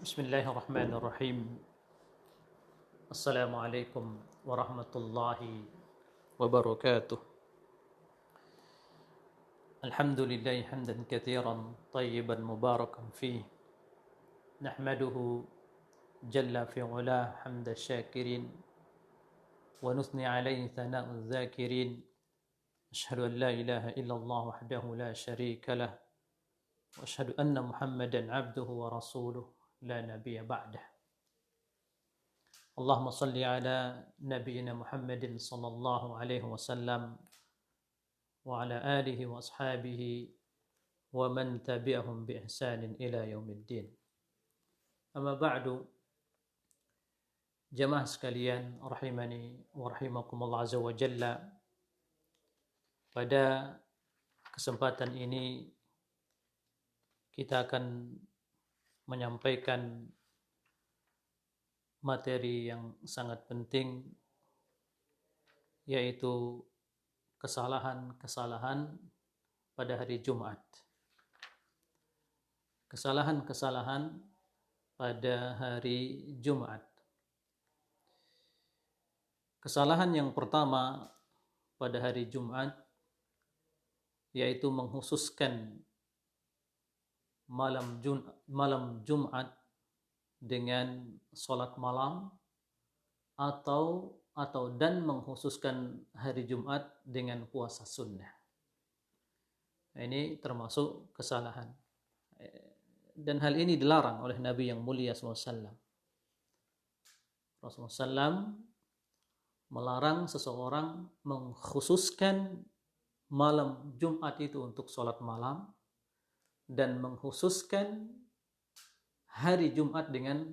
Bismillahirrahmanirrahim. Assalamualaikum warahmatullahi wabarakatuh. Alhamdulillah hamdan katsiran tayyiban mubarakan fih. Nahmaduhu jalla fi 'ula hamda syakirin wa nuthni 'alaihi thana'u dzakirin. Asyhadu an la ilaha illallah wahdahu la syarika lah wa asyhadu anna Muhammadan 'abduhu wa rasuluh la nabiyya ba'dah. Allahumma salli ala nabiyyina Muhammadin sallallahu alaihi wasallam wa ala alihi wa ashabihi wa man tabi'ahum bi ihsanin ila yaumiddin. Amma ba'du, jamaah sekalian rahimani wa rahimakumullah azza wa jalla. Pada kesempatan ini kita akan menyampaikan materi yang sangat penting, yaitu kesalahan-kesalahan pada hari Jumat. Kesalahan-kesalahan pada hari Jumat. Kesalahan yang pertama pada hari Jumat yaitu menghususkan malam Jumat dengan salat malam dan mengkhususkan hari Jumat dengan puasa sunnah. Ini termasuk kesalahan. Dan hal ini dilarang oleh Nabi yang mulia SAW. Rasulullah SAW melarang seseorang mengkhususkan malam Jumat itu untuk salat malam dan mengkhususkan hari Jumat dengan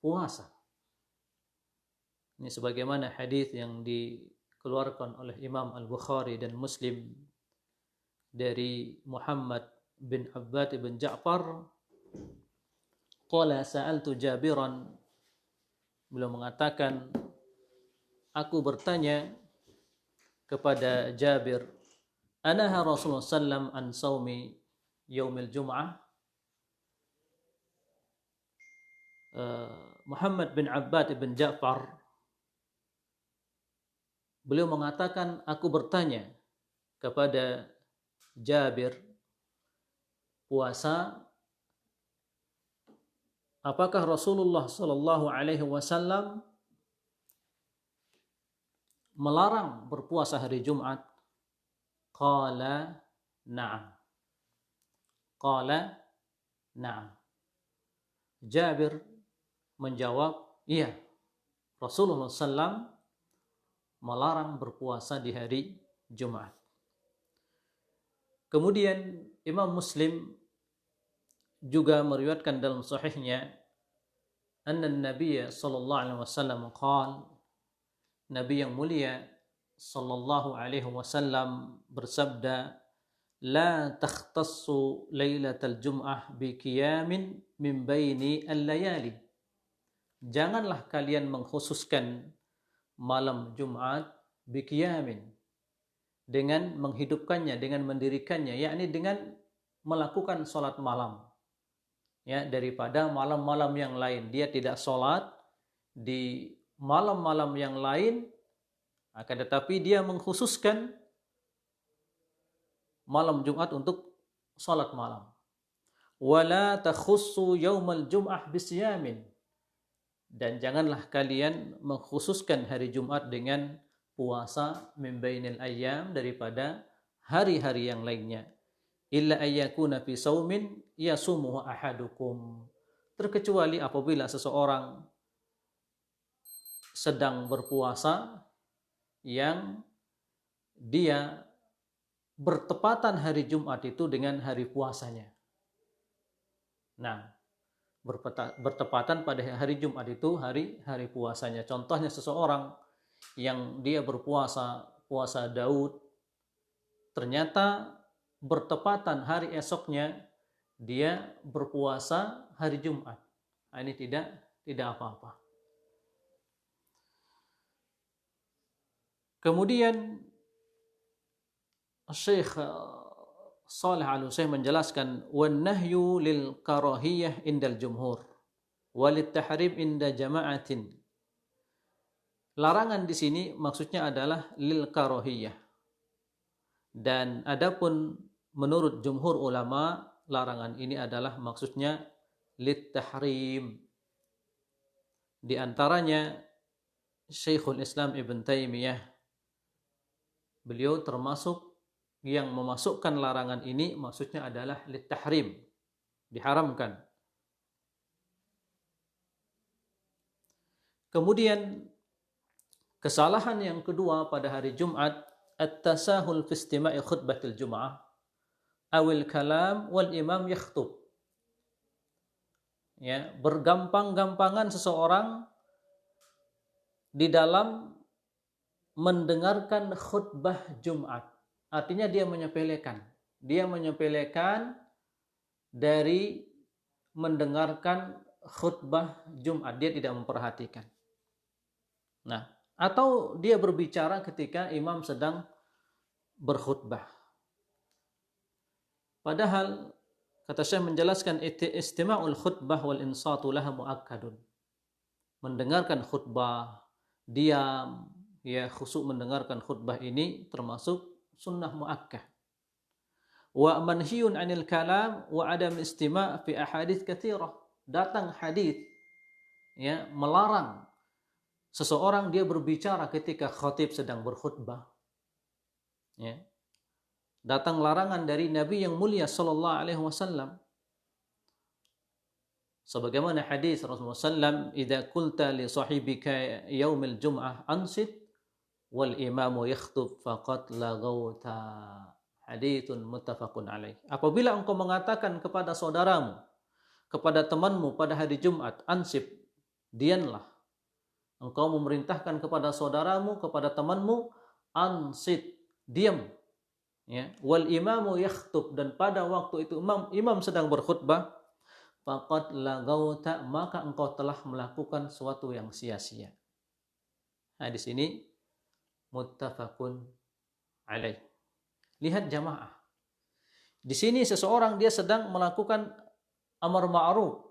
puasa. Ini sebagaimana hadis yang dikeluarkan oleh Imam Al-Bukhari dan Muslim dari Muhammad bin Abbad bin Ja'far. Qala sa'altu Jabiran, beliau mengatakan, aku bertanya kepada Jabir, anaha Rasulullah sallam an saumi yaumil Jum'ah. Muhammad bin Abbad bin Ja'far, beliau mengatakan, aku bertanya kepada Jabir, puasa, apakah Rasulullah sallallahu alaihi wasallam melarang berpuasa hari Jumat? Qala na'am. Qala na'am. Jabir menjawab, iya, Rasulullah SAW melarang berpuasa di hari Jumat. Kemudian Imam Muslim juga meriwayatkan dalam sahihnya, anna Nabiya sallallahu alaihi wasallam qala, Nabi yang mulia sallallahu alaihi wasallam bersabda, la takhtassu lailatal jum'ah bi qiyamin min baini al-layali. Janganlah kalian mengkhususkan malam Jumat bi qiyamin, dengan menghidupkannya, dengan mendirikannya, yakni dengan melakukan salat malam, ya, daripada malam-malam yang lain. Dia tidak salat di malam-malam yang lain, akan tetapi dia mengkhususkan malam Jumat untuk salat malam. Wala takhussu yaumal jum'ah bisyamin. Dan janganlah kalian mengkhususkan hari Jumat dengan puasa min bainil ayyam, daripada hari-hari yang lainnya. Illa ayyakuna fi saumin yasumuhu ahadukum. Terkecuali apabila seseorang sedang berpuasa yang dia bertepatan hari Jumat itu dengan hari puasanya. Nah, bertepatan pada hari Jumat itu hari puasanya. Contohnya seseorang yang dia berpuasa puasa Daud, ternyata bertepatan hari esoknya dia berpuasa hari Jumat. Nah, ini tidak apa-apa. Kemudian Syekh Shalih Al-Utsaimin menjelaskan, wan nahyu lil karahiyah indal jumhur. walit tahrim inda jama'atin. Larangan di sini maksudnya adalah lil karohiyah. Dan adapun menurut jumhur ulama, larangan ini adalah maksudnya lit tahrim. Di antaranya Syekhul Islam Ibn Taimiyah, beliau termasuk yang memasukkan larangan ini maksudnya adalah lit tahrim, diharamkan. Kemudian kesalahan yang kedua pada hari Jumat, at-tasahul fi istima'i khutbatil Jum'ah awil kalam wal imam yakhtub. Ya, bergampang-gampangan seseorang di dalam mendengarkan khutbah Jumat. Artinya dia menyepelekan. Dia menyepelekan dari mendengarkan khutbah Jumat. Dia tidak memperhatikan. Nah, atau dia berbicara ketika imam sedang berkhutbah. Padahal kata Syekh menjelaskan istima'ul khutbah wal insatu laha muakkadun. Mendengarkan khutbah, diam, ya khusyuk mendengarkan khutbah ini termasuk sunnah muakkad. Wa manhiyun 'anil kalam wa 'adam istima' fi ahadits katsirah. Datang hadis ya melarang seseorang dia berbicara ketika khatib sedang berkhutbah. Ya. Datang larangan dari Nabi yang mulia sallallahu alaihi wasallam. Sebagaimana hadis Rasulullah sallam, "Idza qulta li sahibika yaumil jum'ah ansit wal imamu yakhtub faqad laghawta." Haditsun muttafaqun alaih. Apabila engkau mengatakan kepada saudaramu, kepada temanmu pada hari Jumat, ansib, diamlah. Engkau memerintahkan kepada saudaramu, kepada temanmu, ansit, diam. Ya, wal imamu yakhtub, dan pada waktu itu imam sedang berkhutbah, faqad laghawta, maka engkau telah melakukan sesuatu yang sia-sia. Hadis ini muttafaqun alaih. Lihat jamaah. Di sini seseorang dia sedang melakukan amar ma'ruf.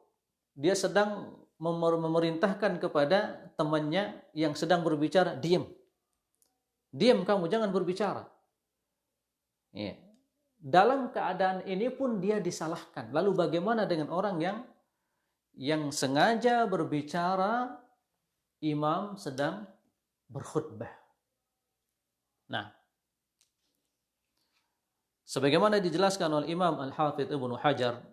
Dia sedang memerintahkan kepada temannya yang sedang berbicara, diam. Diam kamu, jangan berbicara. Ya. Dalam keadaan ini pun dia disalahkan. Lalu bagaimana dengan orang yang sengaja berbicara imam sedang berkhutbah? Nah, sebagaimana dijelaskan oleh Imam Al-Hafidz Ibnu Hajar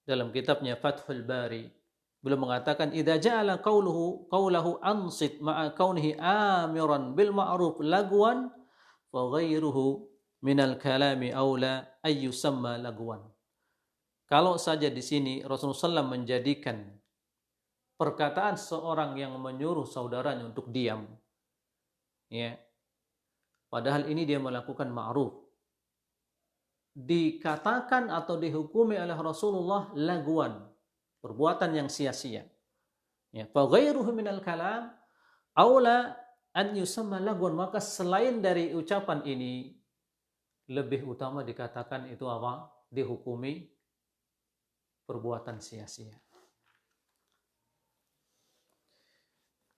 dalam kitabnya Fathul Bari, beliau mengatakan idza ja'ala qawluhu ansit ma'a kaunihi amiran bil ma'ruf lagwan fa ghairuhu minal kalami aula ay yusamma lagwan. Kalau saja di sini Rasulullah SAW menjadikan perkataan seorang yang menyuruh saudaranya untuk diam, ya, padahal ini dia melakukan ma'ruf, dikatakan atau dihukumi oleh Rasulullah lagwan, perbuatan yang sia-sia. Ya, fa ghairuhu minal kalam aula an yusamma lagwan, maka selain dari ucapan ini lebih utama dikatakan itu apa? Dihukumi perbuatan sia-sia.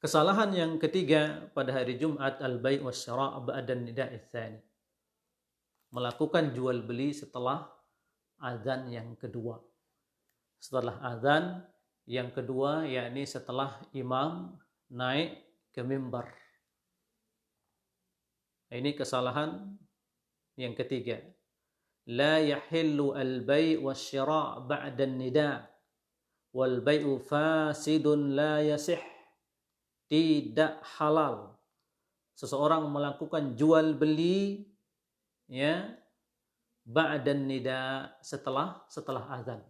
Kesalahan yang ketiga pada hari Jumat, al-bai' wasyara' ba'da nida'i tsani. Melakukan jual beli setelah azan yang kedua. Setelah azan yang kedua, yakni setelah imam naik ke mimbar. Ini kesalahan yang ketiga. La yahillu al-bai' wasyara' ba'da nida' wal bai'u fasidun la yasih. Tidak halal seseorang melakukan jual beli ya ba'dan nida, setelah azan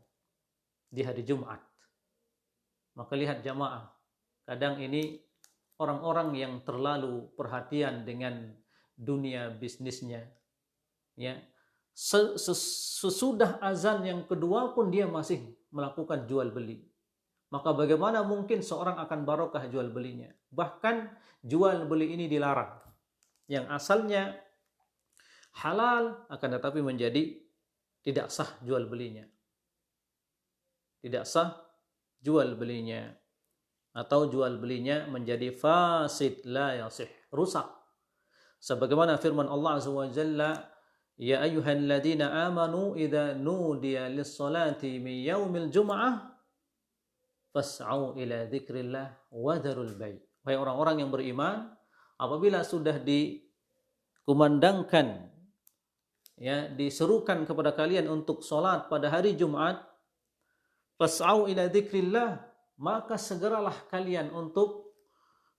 di hari Jumat. Maka lihat jamaah, kadang ini orang-orang yang terlalu perhatian dengan dunia bisnisnya, ya, sesudah azan yang kedua pun dia masih melakukan jual beli. Maka bagaimana mungkin seorang akan barokah jual belinya? Bahkan jual beli ini dilarang. Yang asalnya halal akan tetapi menjadi tidak sah jual belinya. tidak sah jual belinya, atau jual belinya menjadi fasid, la yasih, rusak. Sebagaimana firman Allah Azza wa Jalla, ya ayyuhalladzina amanu idza nudiya lis-salati min yaumil jum'ah fas'au ila dzikrillah wa dzarul bai'. Wahai orang-orang yang beriman, apabila sudah dikumandangkan, ya, diserukan kepada kalian untuk salat pada hari Jumat, fas'au ila dzikrillah, maka segeralah kalian untuk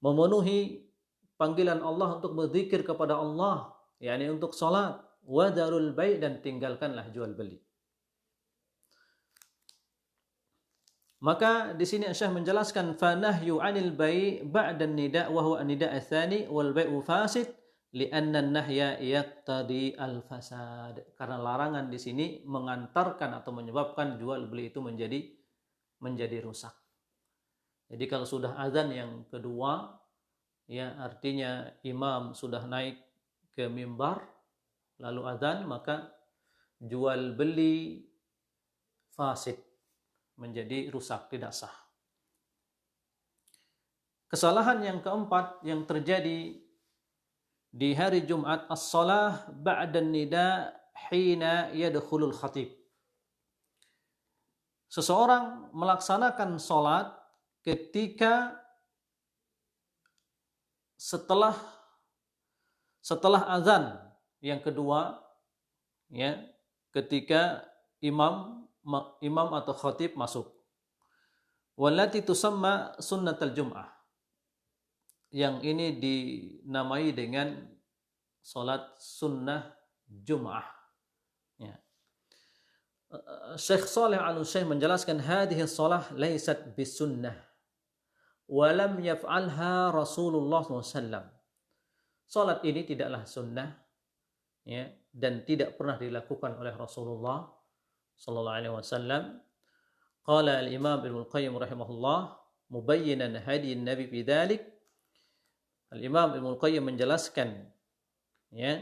memenuhi panggilan Allah untuk berzikir kepada Allah, yakni untuk salat, wa dzarul bai', dan tinggalkanlah jual beli. Maka di sini Syekh menjelaskan fanahyu 'anil bai' ba'da nida' wa huwa an-nida' ats-tsani wal bai'u fasid li'anna an-nahya yaqtadi al-fasad. Karena larangan di sini mengantarkan atau menyebabkan jual beli itu menjadi rusak. Jadi kalau sudah azan yang kedua, ya artinya imam sudah naik ke mimbar lalu azan, maka jual beli fasid, menjadi rusak, tidak sah. Kesalahan yang keempat yang terjadi di hari Jumat, as-shalah ba'da nida hina yadkhulul khatib. Seseorang melaksanakan salat ketika setelah azan yang kedua, ya, ketika imam atau khatib masuk. Wallati tusamma sunnatul jum'ah, yang ini dinamai dengan salat sunnah Jum'ah. Ya. Syekh Shalih Al-Utsaimin menjelaskan hadhihi shalah laysat bisunnah wa lam yaf'alha Rasulullah SAW. Salat ini tidaklah sunnah, ya, dan tidak pernah dilakukan oleh Rasulullah sallallahu alaihi wasallam. Qala al-Imam Ibnu Qayyim rahimahullah mubayyinan hadi Nabi fi dzalik. Al-Imam Ibnu Qayyim menjelaskan, ya,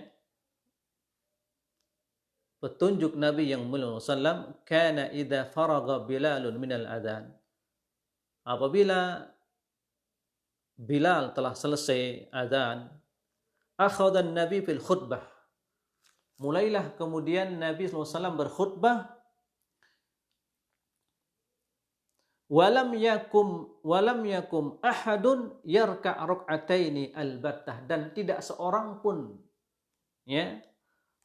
petunjuk Nabi yang mulia sallam, kana idza faragha Bilalun minal adzan. Apabila Bilal telah selesai adzan, akhadha an-Nabi fil khutbah. Mulailah kemudian Nabi SAW berkhutbah. Walam yakum ahadun yarka' rak'ataini al-battah, dan tidak seorang pun, ya,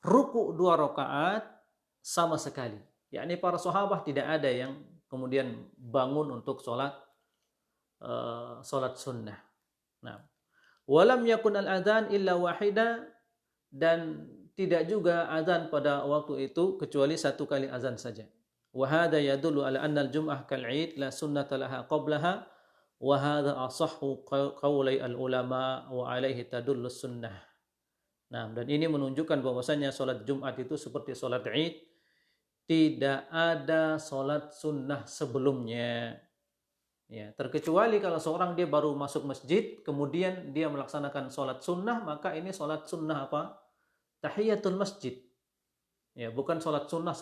ruku 2 rakaat sama sekali. Yakni para sahabat tidak ada yang kemudian bangun untuk salat sunnah. Nah, walam yakun al-adzan illa wahida, dan tidak juga azan pada waktu itu kecuali 1 kali azan saja. Wa hadha yadullu ala anna al-jum'ah kal-'id la sunnata laha qablaha wa hadha asahhu qawli al-ulama wa alaihi tadullu sunnah. Nah, dan ini menunjukkan bahwasanya salat Jumat itu seperti salat Id, tidak ada salat sunnah sebelumnya. Ya, terkecuali kalau seorang dia baru masuk masjid kemudian dia melaksanakan salat sunnah, maka ini salat sunnah apa? Tahiyatul masjid. Ya, bukan salat sunnah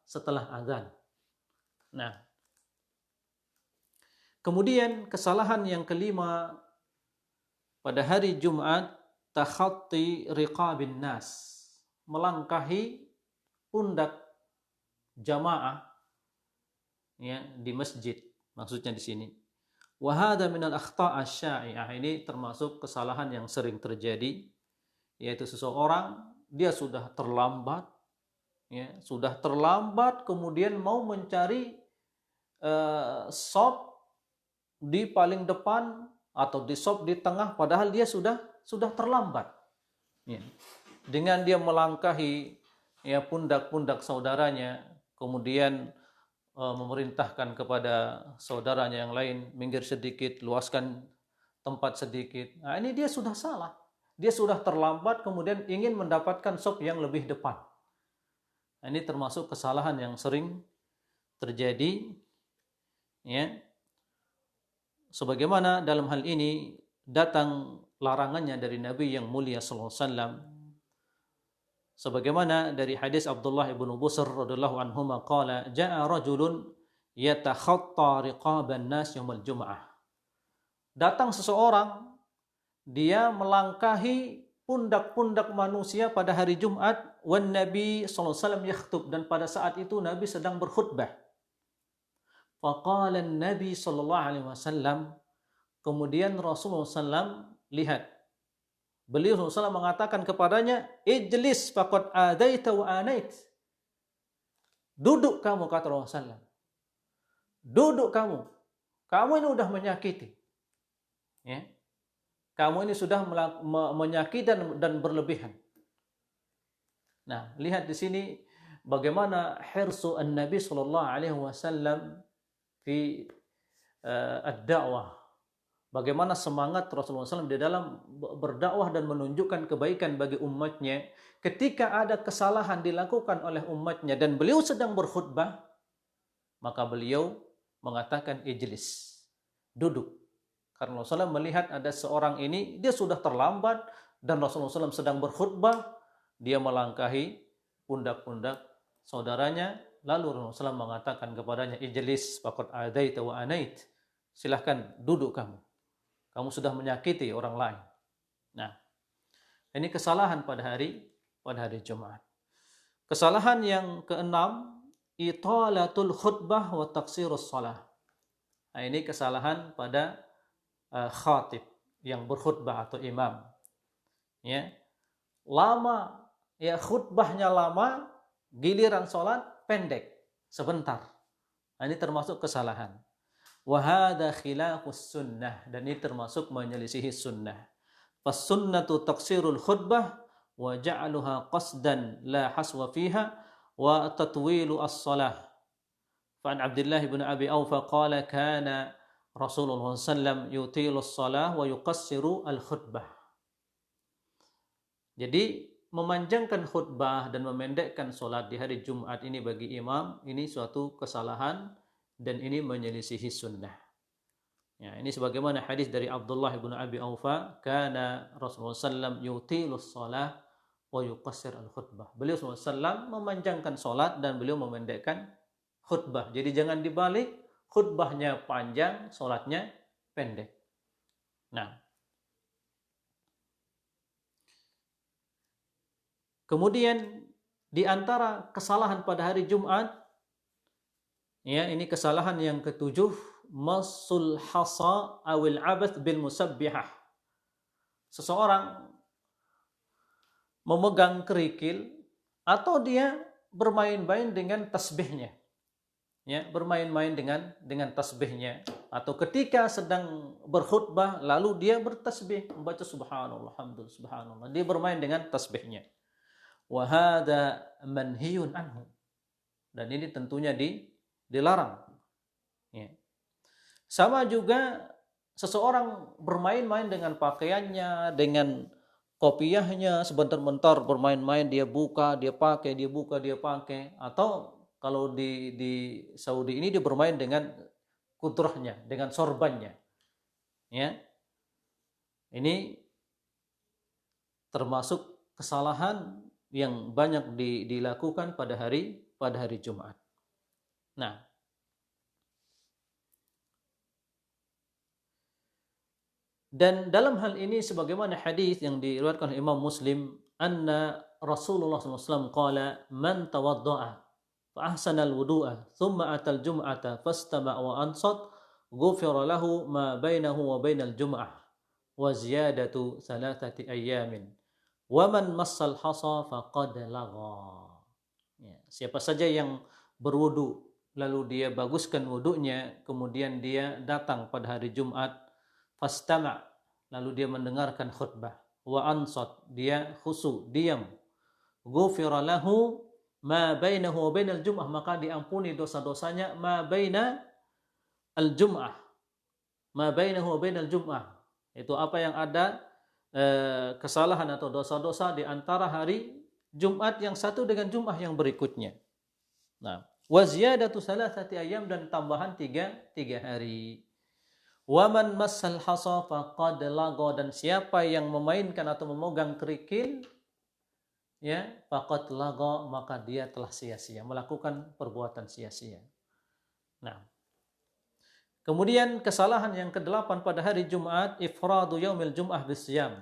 setelah azan. Nah, kemudian kesalahan yang kelima pada hari Jumat, takhatti riqabin nas, melangkahi pundak jamaah, ya, di masjid. Maksudnya di sini. Wa hadha min al-akhta' asy-syai'ah, ini termasuk kesalahan yang sering terjadi, yaitu seseorang dia sudah terlambat, ya, kemudian mau mencari shop di paling depan atau di shop di tengah, padahal dia sudah terlambat. Ya. Dengan dia melangkahi, ya, pundak-pundak saudaranya, kemudian memerintahkan kepada saudaranya yang lain, minggir sedikit, luaskan tempat sedikit. Nah, ini dia sudah salah. Dia sudah terlambat kemudian ingin mendapatkan shop yang lebih depan. Nah, ini termasuk kesalahan yang sering terjadi, ya. Sebagaimana dalam hal ini datang larangannya dari Nabi yang mulia sallallahu alaihi wasallam. Sebagaimana dari hadis Abdullah ibn Busr radhiyallahu anhuma qala jaa rajulun yatakhatta riqaban nas yaumul jum'ah. Datang seseorang, dia melangkahi pundak-pundak manusia pada hari Jumat, wan Nabi sallallahu alaihi wasallam yakhutub, dan pada saat itu Nabi sedang berkhutbah. Faqala Nabi sallallahu alaihi wasallam, kemudian Rasulullah SAW lihat. Beliau SAW mengatakan kepadanya, ijlis faqad adaita wa anait. Duduk kamu, kata Rasulullah SAW. Duduk kamu. Kamu ini sudah menyakiti. Ya. Kamu ini sudah menyakiti dan berlebihan. Nah, lihat di sini bagaimana hirsu an-Nabi sallallahu alaihi wasallam fi ad-da'wah. Bagaimana semangat Rasulullah SAW di dalam berdakwah dan menunjukkan kebaikan bagi umatnya ketika ada kesalahan dilakukan oleh umatnya dan beliau sedang berkhutbah, maka beliau mengatakan ijlis, duduk. Karena Rasulullah melihat ada seorang ini, dia sudah terlambat dan Rasulullah SAW sedang berkhutbah, dia melangkahi pundak-pundak saudaranya, lalu Rasulullah SAW mengatakan kepadanya, ijlis faqad adaita wa anait. Silahkan duduk kamu. Kamu sudah menyakiti orang lain. Nah, ini kesalahan pada hari Jumat. Kesalahan yang keenam, italatul khutbah wa taqsirus shalah. Nah, ini kesalahan pada khatib yang berkhutbah atau imam. Ya. Lama, ya khutbahnya lama, giliran sholat pendek, sebentar. Nah, ini termasuk kesalahan. Wahada khilafus sunnah, dan ini termasuk menyelisihi sunnah. Fas-sunnatu taqsirul khutbah wa ja'aluha qasdan la haswa fiha wa tatwilu as-salah. Fa'an Abdullah bin Abi Awfa qala kana Rasulullah sallam yutilu as-salah wa yuqassiru al-khutbah. Jadi memanjangkan khutbah dan memendekkan solat di hari Jumat ini bagi imam, ini suatu kesalahan dan ini menyelisihi sunnah. Ya, ini sebagaimana hadis dari Abdullah bin Abi Awfa, kana Rasulullah sallam yutilus shalah wa yuqassir al-khutbah. Beliau sallam memanjangkan salat dan beliau memendekkan khutbah. Jadi jangan dibalik, khutbahnya panjang, salatnya pendek. Nah, kemudian di antara kesalahan pada hari Jumat, ya, ini kesalahan yang ketujuh, masul hasa awil abath bil musabbihah. Seseorang memegang kerikil atau dia bermain-main dengan tasbihnya. Ya, bermain-main dengan tasbihnya, atau ketika sedang berkhutbah lalu dia bertasbih, membaca subhanallah, alhamdulillah, subhanallah. Dia bermain dengan tasbihnya. Wa hadza manhiyun anhu. Dan ini tentunya dilarang. Ya. Sama juga seseorang bermain-main dengan pakaiannya, dengan kopiahnya, sebentar-bentar bermain-main, dia buka, dia pakai, dia buka, dia pakai. Atau kalau di Saudi ini dia bermain dengan kudrahnya, dengan sorbannya. Ya. Ini termasuk kesalahan yang banyak dilakukan pada hari Jumat. Nah, dan dalam hal ini sebagaimana hadis yang diriwayatkan oleh Imam Muslim, anna Rasulullah SAW qala man tawadda'a fa ahsana al-wudu'a thumma atal jum'ata fastama' wa ansat ghufira lahu ma bainahu wa bainal jum'ah wa ziyadatu 3 ayyamin wa man massal hasa faqad lagha. Ya, siapa saja yang berwudu lalu dia baguskan wudunya, kemudian dia datang pada hari Jumat, fastama', lalu dia mendengarkan khutbah, wa ansat, dia khusyuk, diam, ghufira lahu ma bainahu wa bainal jum'ah, maka diampuni dosa-dosanya, ma baina al jum'ah, ma bainahu wa bainal jum'ah, itu apa yang ada kesalahan atau dosa-dosa di antara hari Jumat yang satu dengan Jumat yang berikutnya. Nah, wa ziyadatu 3 ayyam, dan tambahan 3 hari. Wa man massal hasa faqad lagha, dan siapa yang memainkan atau memegang kerikil, ya, faqad lagha, maka dia telah sia-sia, melakukan perbuatan sia-sia. Nah, Kemudian kesalahan yang kedelapan pada hari Jumat, ifradu yaumil jum'ah bisyam.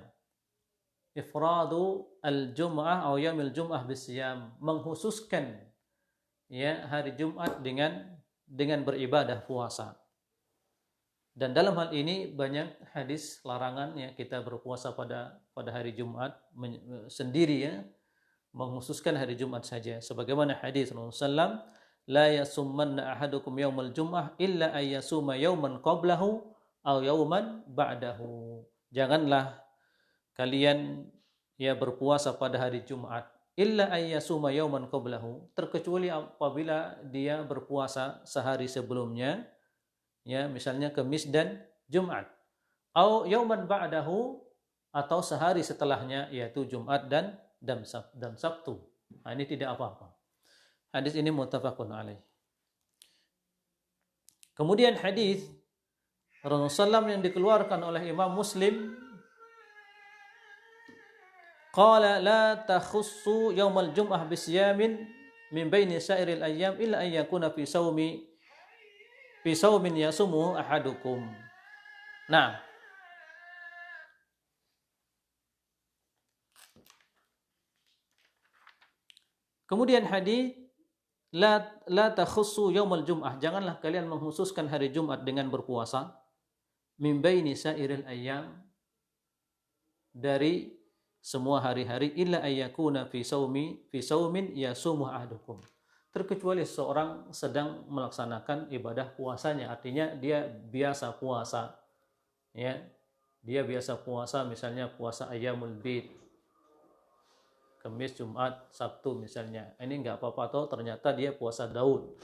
Ifradu al-jum'ah atau yaumil jum'ah bisyam, menghususkan ya hari Jumat dengan beribadah puasa. Dan dalam hal ini banyak hadis larangan ya kita berpuasa pada hari Jumat sendiri ya, menghususkan hari Jumat saja. Sebagaimana hadis Rasulullah, la yasummanna ahadukum yaumal jum'ah illa ayyasuma yauman qablahu aw yauman ba'dahu. Janganlah kalian ya berpuasa pada hari Jumat illa ayyasuma yauman qablahu, terkecuali apabila dia berpuasa sehari sebelumnya, ya misalnya Kamis dan Jumat, au yauman ba'dahu, atau sehari setelahnya yaitu Jumat dan Sabtu. Nah, ini tidak apa-apa. Hadis ini muttafaqun alaih. Kemudian hadis Rasulullah SAW yang dikeluarkan oleh Imam Muslim, qala la takhussu yaumal jum'ah bisyamin min baini sa'iril ayyam illa an yakuna fi saumin yasumu ahadukum. Nah, kemudian hadis la takhussu yaumal jum'ah, janganlah kalian menghususkan hari Jumat dengan berpuasa, min baini sa'iril ayyam, dari semua hari-hari, illa ayyakuna fi saumin yasumu ahadukum, terkecuali seorang sedang melaksanakan ibadah puasanya, artinya dia biasa puasa ya, dia biasa puasa, misalnya puasa ayyamul bid, Kamis, Jumat, Sabtu misalnya, ini enggak apa-apa. Atau ternyata dia puasa Daud,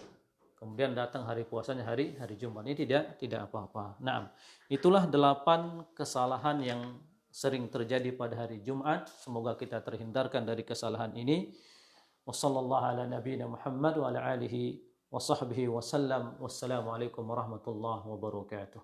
kemudian datang hari puasanya hari Jumat, ini tidak apa-apa. Nah, itulah 8 kesalahan yang sering terjadi pada hari Jumat. Semoga kita terhindarkan dari kesalahan ini. Wassallallahu ala nabiyina Muhammad wa ala alihi wa sahbihi wa sallam. Wassalamualaikum warahmatullahi wabarakatuh.